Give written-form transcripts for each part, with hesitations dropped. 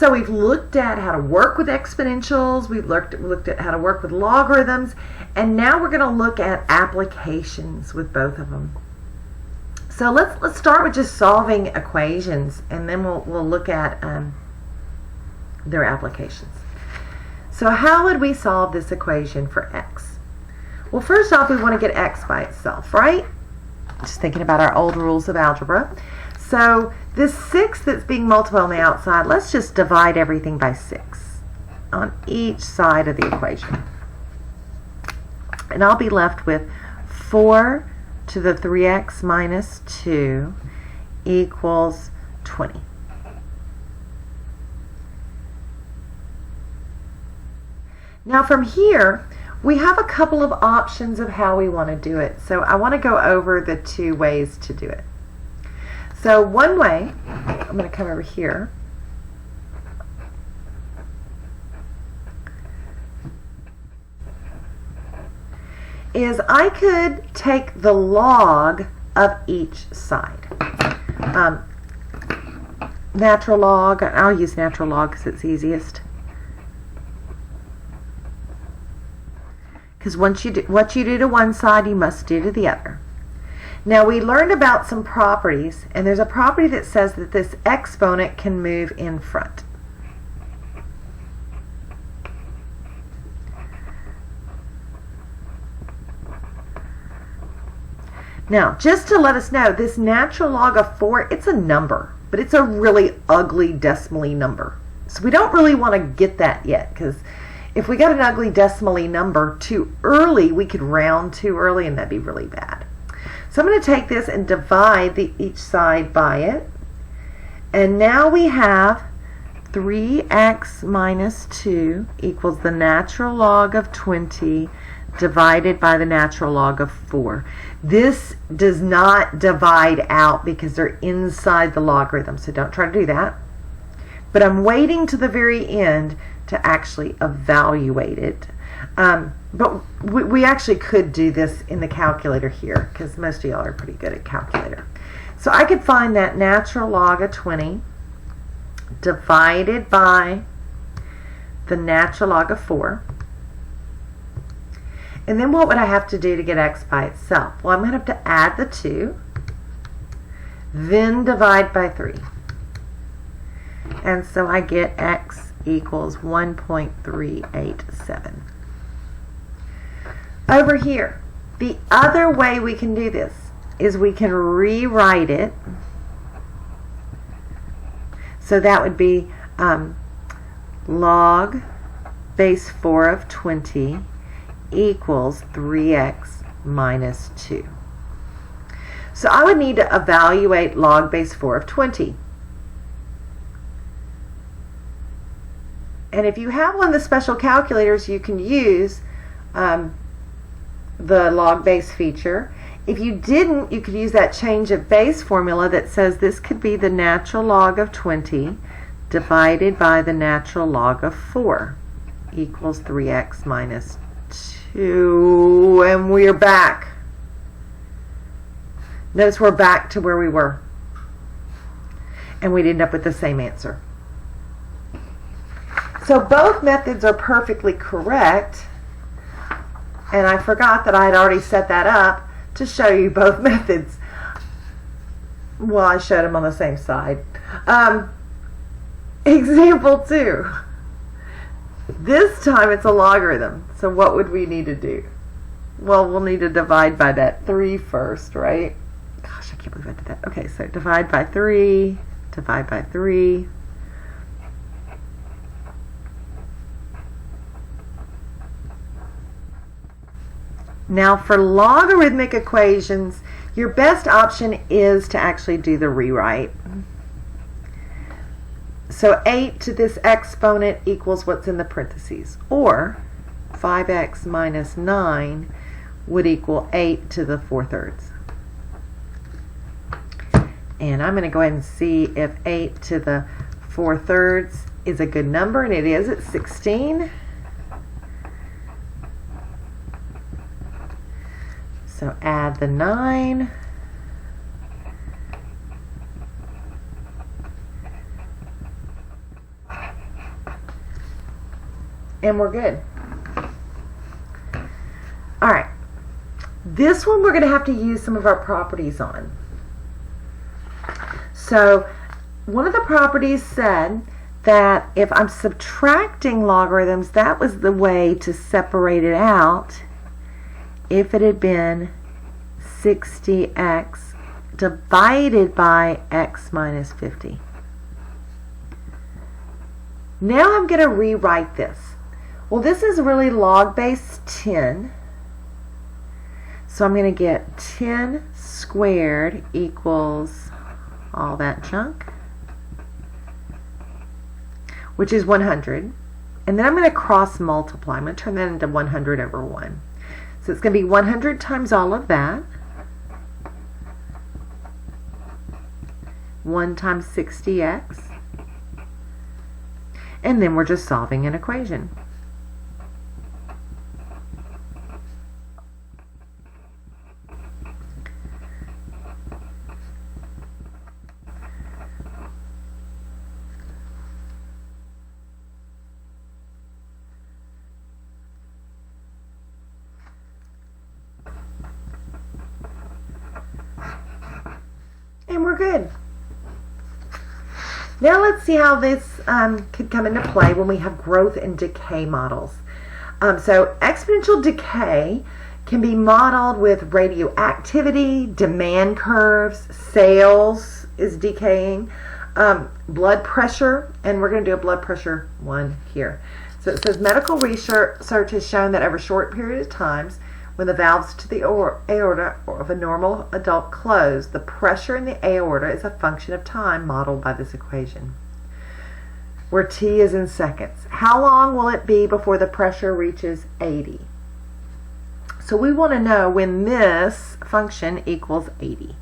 So we've looked at how to work with exponentials, we've looked at how to work with logarithms, and now we're going to look at applications with both of them. So let's start with just solving equations, and then we'll look at their applications. So how would we solve this equation for x? Well, first off, we want to get x by itself, right? Just thinking about our old rules of algebra. So this 6 that's being multiplied on the outside, let's just divide everything by 6 on each side of the equation. And I'll be left with 4 to the 3x minus 2 equals 20. Now from here, we have a couple of options of how we want to do it. So I want to go over the two ways to do it. So one way, I'm going to come over here, is I could take the log of each side. Natural log, I'll use natural log because it's easiest. Because what you do to one side, you must do to the other. Now we learned about some properties, and there's a property that says that this exponent can move in front. Now, just to let us know, this natural log of 4, it's a number, but it's a really ugly decimally number. So we don't really want to get that yet, because if we got an ugly decimally number too early, we could round too early, and that'd be really bad. So I'm going to take this and divide each side by it. And now we have 3x minus 2 equals the natural log of 20 divided by the natural log of 4. This does not divide out because they're inside the logarithm, so don't try to do that. But I'm waiting to the very end to actually evaluate it. But we actually could do this in the calculator here, because most of y'all are pretty good at calculator. So I could find that natural log of 20 divided by the natural log of 4. And then what would I have to do to get x by itself? Well, I'm going to have to add the 2, then divide by 3. And so I get x equals 1.387. Over here, the other way we can do this is we can rewrite it. So that would be log base 4 of 20 equals 3x minus 2. So I would need to evaluate log base 4 of 20. And if you have one of the special calculators, you can use the log base feature. If you didn't, you could use that change of base formula that says this could be the natural log of 20 divided by the natural log of 4 equals 3x minus 2. And we're back. Notice we're back to where we were. And we'd end up with the same answer. So both methods are perfectly correct, and I forgot that I had already set that up to show you both methods. Well, I showed them on the same side. Example 2. This time it's a logarithm, so what would we need to do? Well, we'll need to divide by that 3 first, right? Gosh, I can't believe I did that. Okay, so divide by 3, divide by 3. Now for logarithmic equations, your best option is to actually do the rewrite. So 8 to this exponent equals what's in the parentheses, or 5x minus 9 would equal 8 to the 4/3. And I'm going to go ahead and see if 8 to the 4/3 is a good number, and it is. It's 16. So add the 9. And we're good. All right. This one we're going to have to use some of our properties on. So one of the properties said that if I'm subtracting logarithms, that was the way to separate it out if it had been 60x divided by x minus 50. Now I'm going to rewrite this. Well, this is really log base 10. So I'm going to get 10 squared equals all that chunk, which is 100. And then I'm going to cross multiply. I'm going to turn that into 100 over 1. So it's going to be 100 times all of that. 1 times 60x. And then we're just solving an equation. And we're good. Now let's see how this could come into play when we have growth and decay models. So exponential decay can be modeled with radioactivity, demand curves, sales is decaying, blood pressure, and we're going to do a blood pressure one here. So it says medical research has shown that over short periods of times, when the valves to the aorta of a normal adult close, the pressure in the aorta is a function of time modeled by this equation, where t is in seconds. How long will it be before the pressure reaches 80? So we want to know when this function equals 80.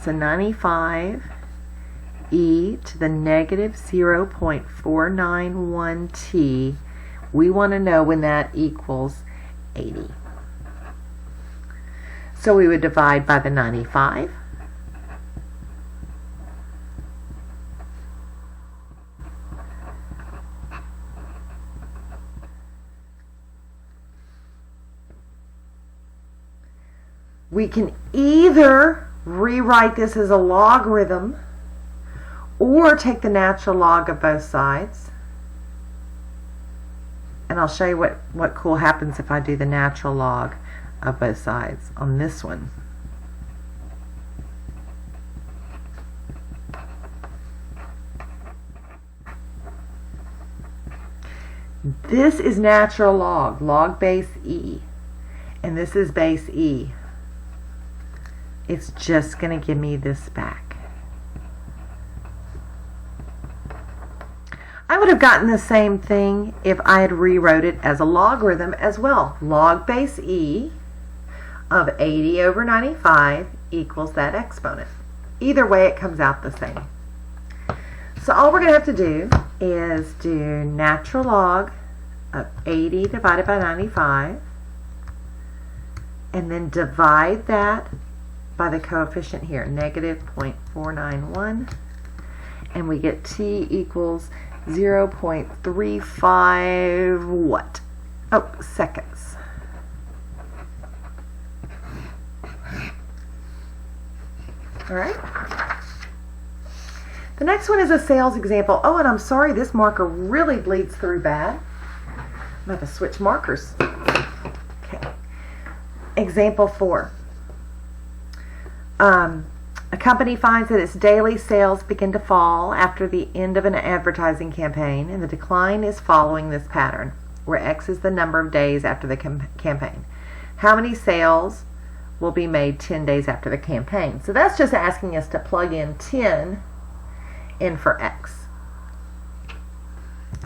So 95 e to the negative 0.491 t, we want to know when that equals 80. So we would divide by the 95. We can either rewrite this as a logarithm or take the natural log of both sides. And I'll show you what cool happens if I do the natural log of both sides on this one. This is natural log, log base e, and this is base e. It's just going to give me this back. I would have gotten the same thing if I had rewrote it as a logarithm as well. Log base e of 80 over 95 equals that exponent. Either way, it comes out the same. So all we're going to have to do is do natural log of 80 divided by 95, and then divide that by the coefficient here, negative 0.491, and we get t equals 0.35 what? Oh, seconds. All right. The next one is a sales example. Oh, and I'm sorry, this marker really bleeds through bad. I'm going to have to switch markers. Okay. Example 4. A company finds that its daily sales begin to fall after the end of an advertising campaign, and the decline is following this pattern, where X is the number of days after the campaign. How many sales will be made 10 days after the campaign? So that's just asking us to plug in 10 in for X.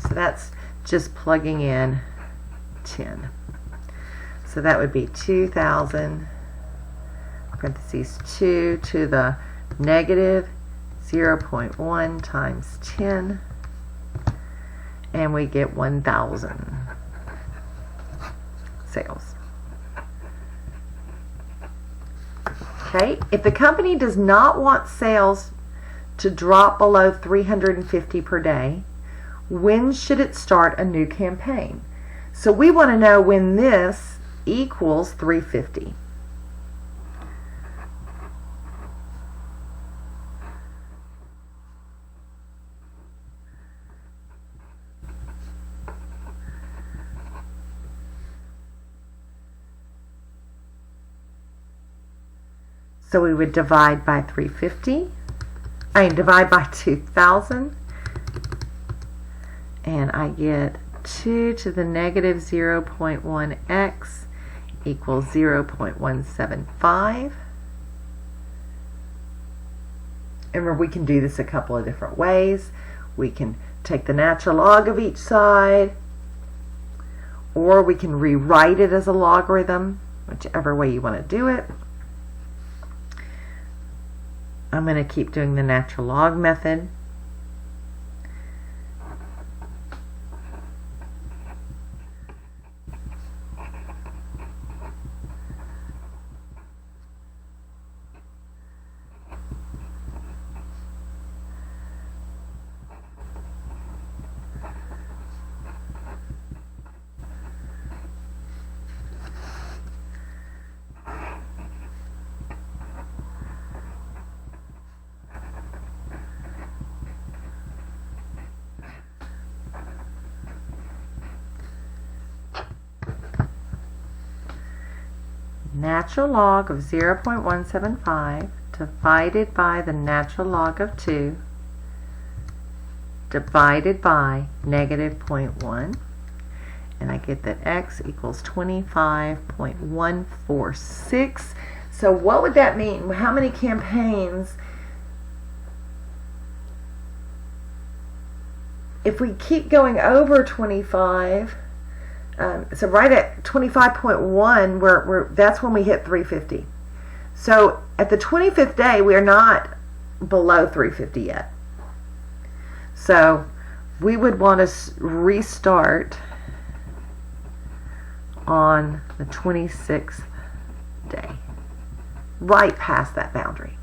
So that's just plugging in 10. So that would be 2,000 parentheses 2 to the negative 0.1 times 10, and we get 1,000 sales. Okay, if the company does not want sales to drop below 350 per day, when should it start a new campaign? So we want to know when this equals 350. So we would divide by 350. Divide by 2,000. And I get 2 to the negative 0.1x equals 0.175. And remember, we can do this a couple of different ways. We can take the natural log of each side, or we can rewrite it as a logarithm, whichever way you want to do it. I'm going to keep doing the natural log method. Natural log of 0.175 divided by the natural log of 2 divided by negative 0.1, and I get that x equals 25.146. So what would that mean? How many campaigns? If we keep going over 25, so right at 25.1, that's when we hit 350. So at the 25th day, we are not below 350 yet. So we would want to restart on the 26th day, right past that boundary.